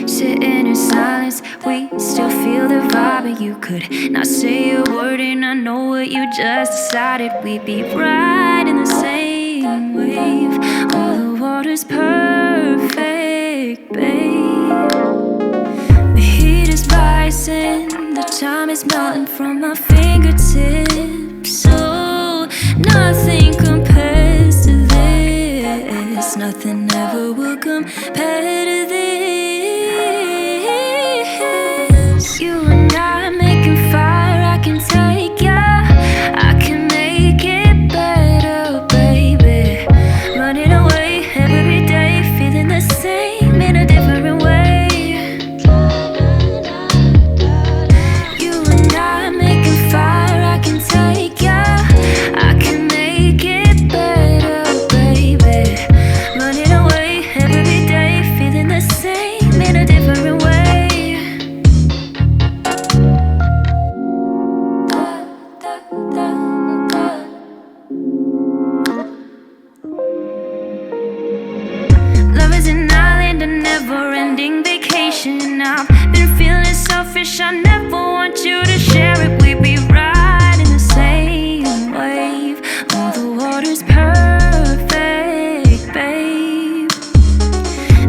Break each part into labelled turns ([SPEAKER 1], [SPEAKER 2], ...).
[SPEAKER 1] Sitting in silence, we still feel the vibe, and you could not say a word, and I know what you just decided. We'd be right in the same wave. Oh, the water's perfect, babe. The heat is rising, the time is melting from my fingertips. So nothing compares to this. Nothing ever will compare to this. You and I making fire, I can take ya. I can make it better, baby. Running away every day, feeling the same in a different way. You and I making fire, I can take ya. I can make it better, baby. Running away every day, feeling the same in a different way. Love is an island, a never-ending vacation. I've been feeling selfish, I never want you to share it. We'd be right in the same wave. Oh, the water's perfect, babe.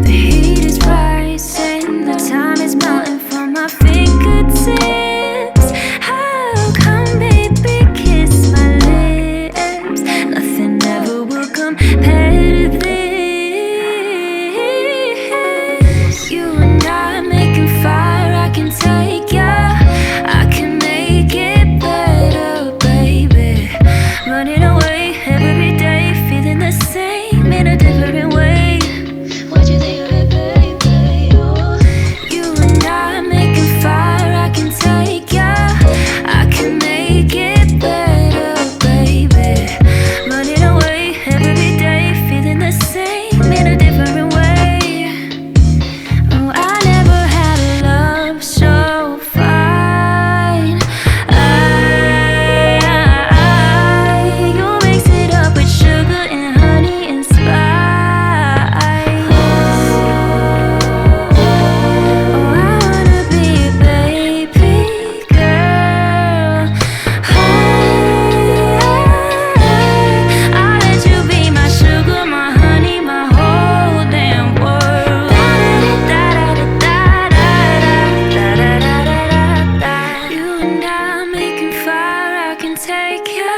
[SPEAKER 1] The heat is rising, the time is melting from my fingertips. How come, baby, kiss my lips? Nothing ever will compare to this. You and I making fire, I can take ya. I can make it better, baby. Running away every day, feeling the same in a different way. What you think of it, baby? Oh. You and I making fire, I can take ya. I can make it better, baby. Running away every day, feeling the same in a different way. Oh, I never had a love so fine. You mix it up with sugar and honey and spice. Oh, I wanna be a baby girl. I'll let you be my sugar, my honey, my whole damn world. You and I making fire, I can take ya.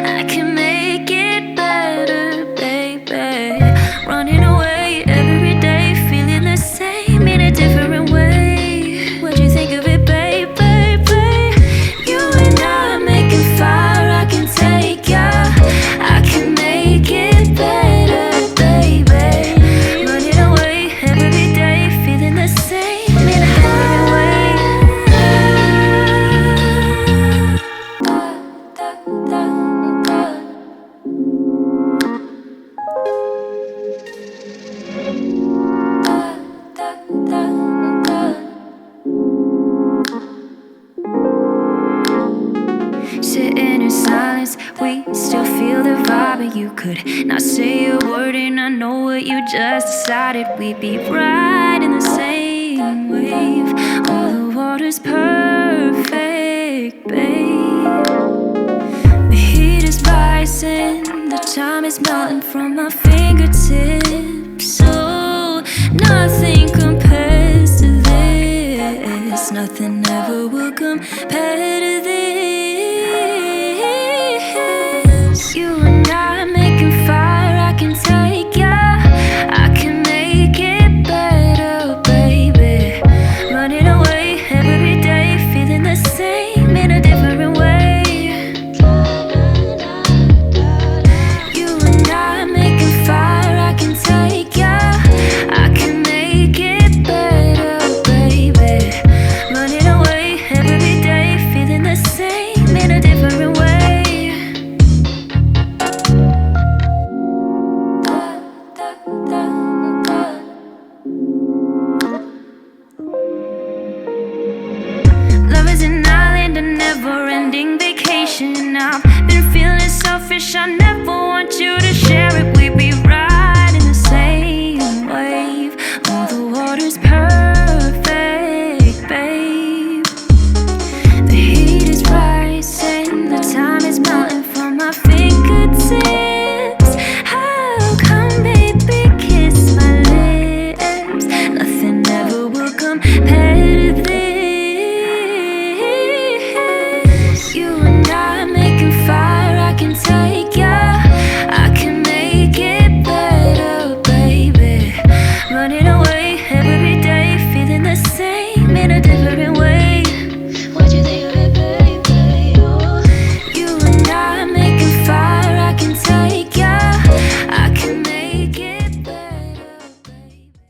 [SPEAKER 1] I can make it better, baby. Running away every day, feeling the same in a different way. What you think of it, baby? You and I making fire, I can take ya. I can make it better, baby. Running away every day, feeling the same in a different way. Sitting in silence, we still feel the vibe, and you could not say a word, and I know what you just decided. We'd be right in the same wave. Oh, the water's perfect, babe. The heat is rising, the time is melting from my fingertips. So nothing compares to this. Nothing ever will compare to this. You and I making fire, I can take ya. I can make it better, baby. Running away every day, feeling the same in a different way. You and I making fire, I can take ya. I can make it better, baby. Running away every day, feeling want you to share it. We'd be